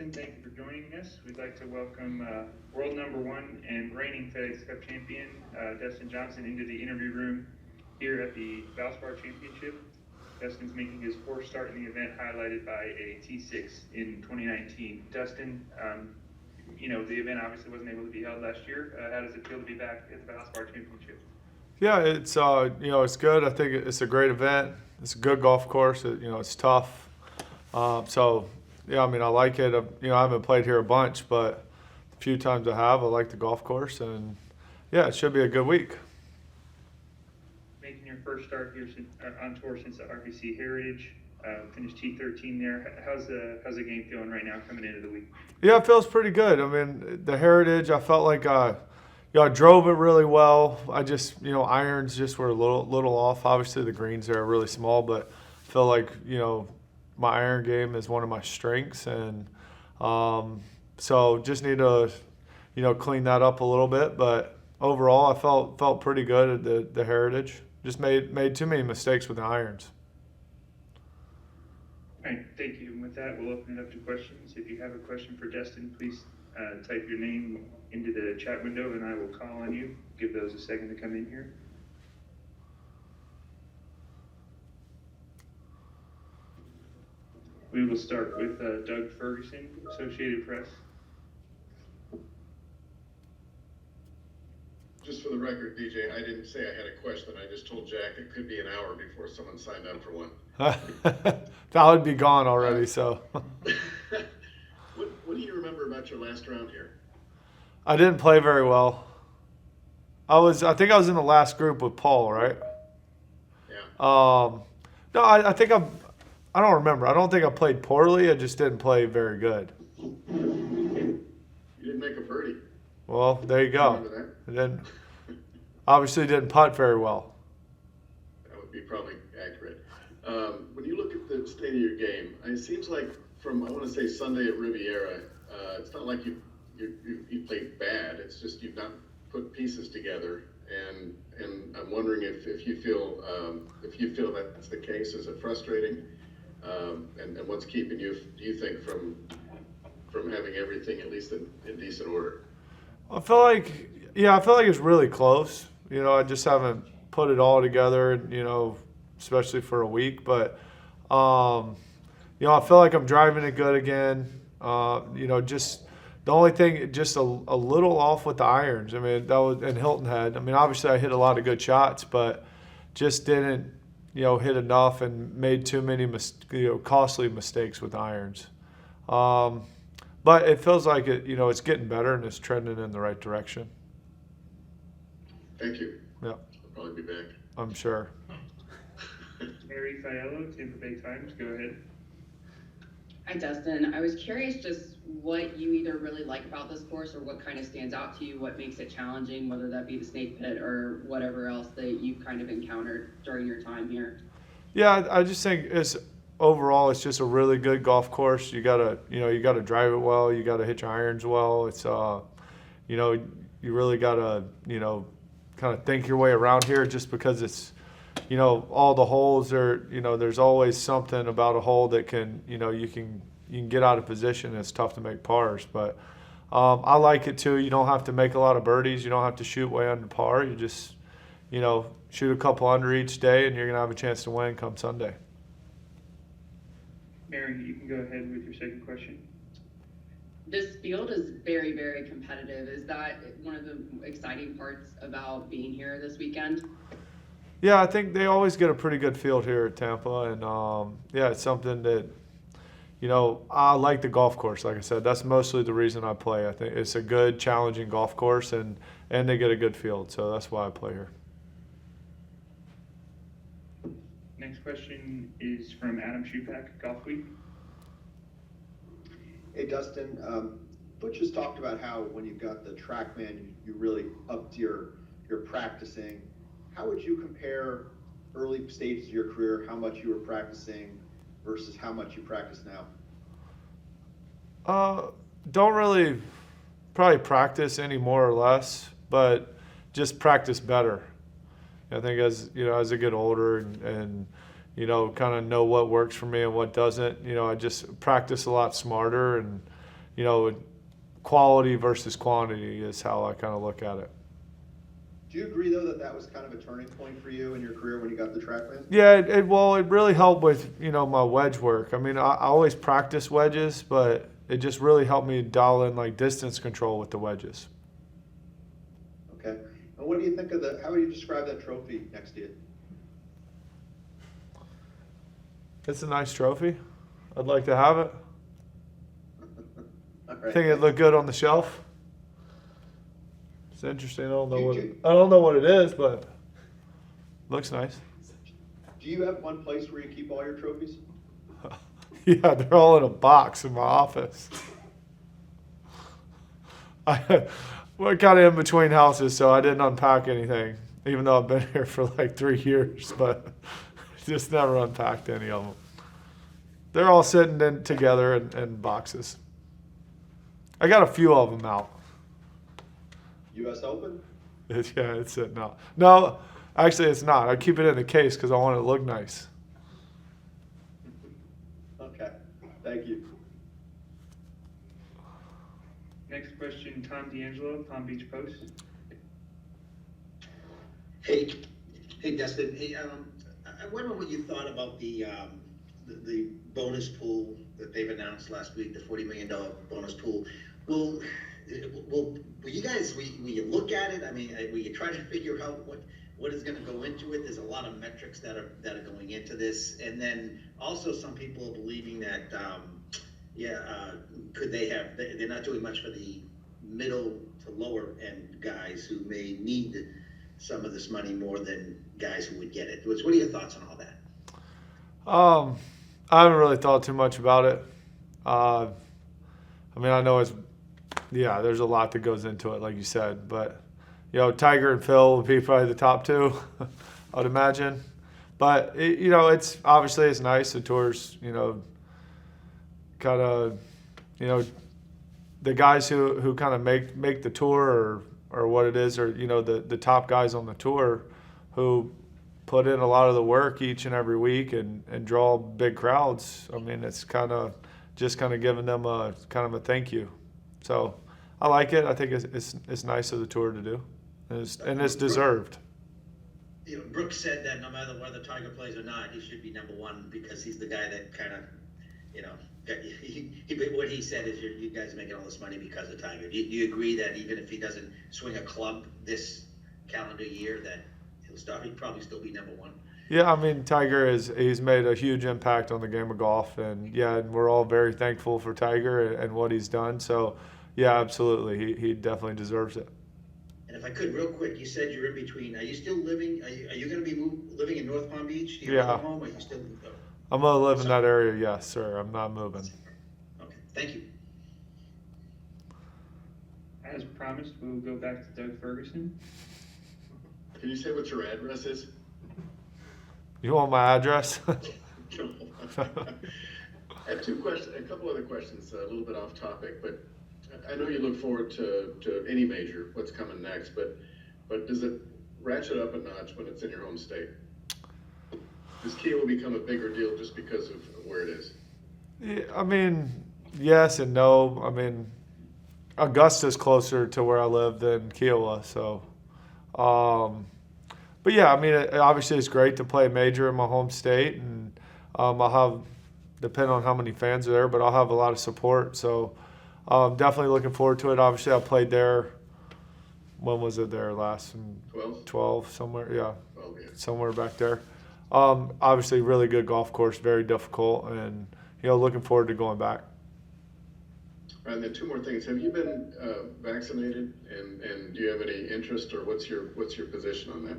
Dustin, thank you for joining us. We'd like to welcome world number one and reigning FedEx Cup champion, Dustin Johnson, into the interview room here at the Valspar Championship. Dustin's making his fourth start in the event, highlighted by a T6 in 2019. Dustin, the event obviously wasn't able to be held last year. How does it feel to be back at the Valspar Championship? Yeah, it's good. I think it's a great event. It's a good golf course. It's tough. I like it. I haven't played here a bunch, but a few times I have. I like the golf course, and yeah, it should be a good week. Making your first start here on tour since the RBC Heritage, finished T13 there. How's the game feeling right now coming into the week? Yeah, it feels pretty good. I mean, the Heritage, I felt like I drove it really well. I just, irons just were a little off. Obviously, the greens there are really small, but I feel like, my iron game is one of my strengths, and so just need to, clean that up a little bit. But overall, I felt pretty good at the Heritage. Just made too many mistakes with the irons. All right, thank you. And with that, we'll open it up to questions. If you have a question for Dustin, please type your name into the chat window, and I will call on you. Give those a second to come in here. We will start with Doug Ferguson, Associated Press. Just for the record, DJ, I didn't say I had a question. I just told Jack it could be an hour before someone signed up for one. That would be gone already, so. What do you remember about your last round here? I didn't play very well. I think I was in the last group with Paul, right? Yeah. No, I think I don't remember. I don't think I played poorly. I just didn't play very good. You didn't make a birdie. Well, there you go. Remember that? And then obviously didn't putt very well. That would be probably accurate. When you look at the state of your game, it seems like from, I want to say Sunday at Riviera, it's not like you played bad. It's just you've not put pieces together. And I'm wondering if you feel that's the case. Is it frustrating? And what's keeping you, do you think, from having everything at least in decent order? I feel like it's really close. I just haven't put it all together, especially for a week. But, I feel like I'm driving it good again. Just the only thing, just a little off with the irons. I mean, that was in Hilton Head. I mean, obviously I hit a lot of good shots, but just didn't, hit enough and made too many costly mistakes with irons. But it feels like it's getting better and it's trending in the right direction. Thank you. Yeah. I'll probably be back. I'm sure. Mary Fiello, Tampa Bay Times, go ahead. Hi, Dustin. I was curious just what you either really like about this course or what kind of stands out to you, what makes it challenging, whether that be the snake pit or whatever else that you've kind of encountered during your time here. Yeah, I just think overall it's just a really good golf course. You gotta drive it well. You gotta hit your irons well. It's you really gotta kind of think your way around here just because it's all the holes are there's always something about a hole that can you can get out of position. It's tough to make pars, but I like it too. You don't have to make a lot of birdies. You don't have to shoot way under par. You just shoot a couple under each day, and you're gonna have a chance to win come Sunday. Mary, you can go ahead with your second question. This field is very, very competitive. Is that one of the exciting parts about being here this weekend? Yeah, I think they always get a pretty good field here at Tampa, and it's something that I like the golf course. Like I said, that's mostly the reason I play. I think it's a good, challenging golf course, and they get a good field, so that's why I play here. Next question is from Adam Shupak, Golf Week. Hey, Dustin. Butch just talked about how when you got the TrackMan, you really upped your practicing. How would you compare early stages of your career, how much you were practicing versus how much you practice now? Don't really probably practice any more or less, but just practice better. I think as I get older and kind of know what works for me and what doesn't, I just practice a lot smarter and quality versus quantity is how I kind of look at it. Do you agree though that was kind of a turning point for you in your career when you got the TrackMan? Yeah, it really helped with my wedge work. I mean, I always practice wedges, but it just really helped me dial in like distance control with the wedges. Okay. And what do you think of how would you describe that trophy next to you? It's a nice trophy. I'd like to have it. All right. Think it'd look good on the shelf. It's interesting. I don't know what it is, but looks nice. Do you have one place where you keep all your trophies? Yeah, they're all in a box in my office. We're kind of in between houses, so I didn't unpack anything, even though I've been here for like 3 years, but just never unpacked any of them. They're all sitting together in boxes. I got a few of them out. U.S. Open? It's sitting out. No, actually it's not. I keep it in the case because I want it to look nice. Okay, thank you. Next question, Tom D'Angelo, Palm Beach Post. Hey, Dustin. Hey, I wonder what you thought about the bonus pool that they've announced last week, the $40 million bonus pool. Will you guys, will you look at it? I mean, will you try to figure out what is going to go into it? There's a lot of metrics that are going into this, and then also some people are believing that could they have? They're not doing much for the middle to lower end guys who may need some of this money more than guys who would get it. What are your thoughts on all that? I haven't really thought too much about it. I mean, I know there's a lot that goes into it, like you said, but Tiger and Phil would be probably the top two, I would imagine. But it's obviously it's nice. The tour's kind of the guys who kind of make the tour or what it is, or the top guys on the tour who put in a lot of the work each and every week and draw big crowds. I mean, it's kind of giving them a kind of a thank you. So I like it. I think it's nice of the tour to do, and it's deserved. Brooks said that no matter whether Tiger plays or not, he should be number one because he's the guy that kind of, what he said is you guys are making all this money because of Tiger. Do you agree that even if he doesn't swing a club this calendar year, that he'd probably still be number one? Yeah, I mean, Tiger he's made a huge impact on the game of golf, and we're all very thankful for Tiger and what he's done. So, yeah, absolutely, he definitely deserves it. And if I could, real quick, you said you're in between. Are you still living? Are you going to be living in North Palm Beach? Do you have a home? Or are you still? I'm gonna live in that area, yes, sir. I'm not moving. Okay, thank you. As promised, we'll go back to Doug Ferguson. Can you say what your address is? You want my address? No. I have a couple other questions, a little bit off topic, but I know you look forward to any major, what's coming next, but does it ratchet up a notch when it's in your home state? Does Kiawah become a bigger deal just because of where it is? Yeah, I mean, yes and no. I mean, Augusta's closer to where I live than Kiawah, so. But yeah, I mean, obviously it's great to play a major in my home state, and I'll have, depending on how many fans are there, but I'll have a lot of support. So definitely looking forward to it. Obviously, I played there. When was it there last? 12 somewhere, yeah. 12, yeah. Somewhere back there. Obviously, really good golf course, very difficult, and looking forward to going back. And then two more things. Have you been vaccinated, and do you have any interest, or what's your position on that?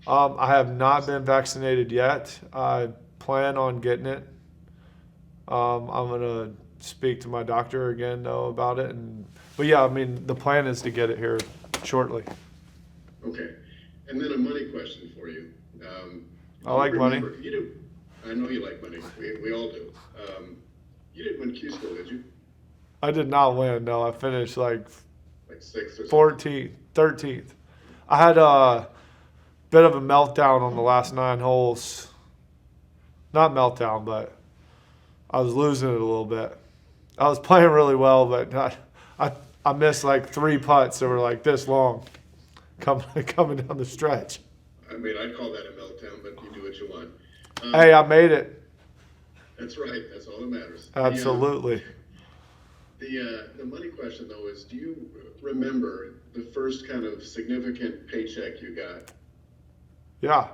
I have not been vaccinated yet. I plan on getting it. I'm gonna speak to my doctor again though about it, but yeah, I mean the plan is to get it here shortly. Okay, and then a money question for you. I like money. I know you like money. We all do. You didn't win Q School, did you? I did not win. No, I finished like 6th or 14th, 13th. I had a bit of a meltdown on the last 9 holes. Not meltdown, but I was losing it a little bit. I was playing really well, but I missed like 3 putts that were like this long coming down the stretch. I mean, I'd call that a meltdown, but you do what you want. Hey, I made it. That's right. That's all that matters. Absolutely. The money question though is, do you remember the first kind of significant paycheck you got? Yeah.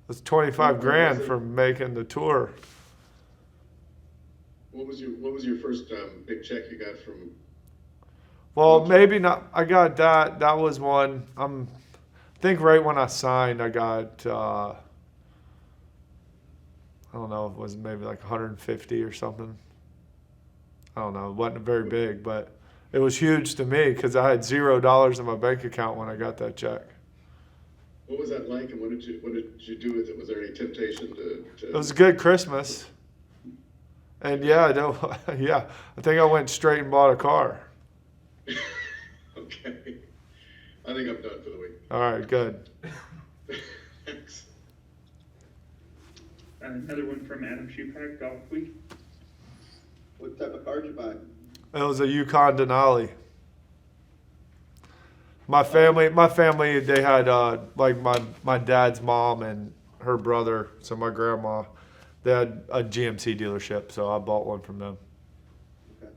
It's 25 What grand was it? for making the tour. What was your first big check you got from? Well, maybe not. I got that. That was one. I think right when I signed, I got, I don't know, it was maybe like 150 or something. I don't know. It wasn't very big, but it was huge to me because I had $0 in my bank account when I got that check. What was that like, and what did you do with it? Was there any temptation to? It was a good Christmas. And yeah, no, yeah, I think I went straight and bought a car. Okay. I think I'm done for the week. All right, good. Thanks. Another one from Adam Shupak, Golf Week. What type of car did you buy? It was a Yukon Denali. My family, they had like my dad's mom and her brother, so my grandma, they had a GMC dealership, so I bought one from them. Okay.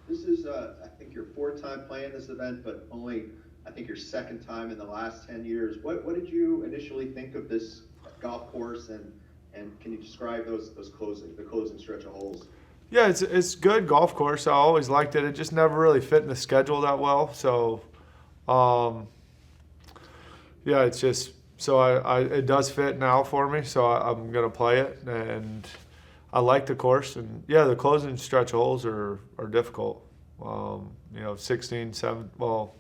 This is, I think, your 4th time playing this event, but only, I think, your 2nd time in the last 10 years. What did you initially think of this golf course, and can you describe the closing stretch of holes? Yeah, it's good golf course. I always liked it. It just never really fit in the schedule that well. So, yeah, it's just so it does fit now for me. So I'm gonna play it, and I like the course. And yeah, the closing stretch holes are difficult. 16, 7, well,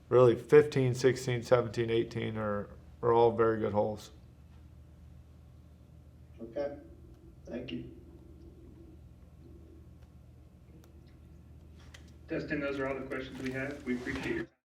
really 15, 16, 17, 18 are all very good holes. Okay. Thank you. Dustin, those are all the questions we have. We appreciate your time.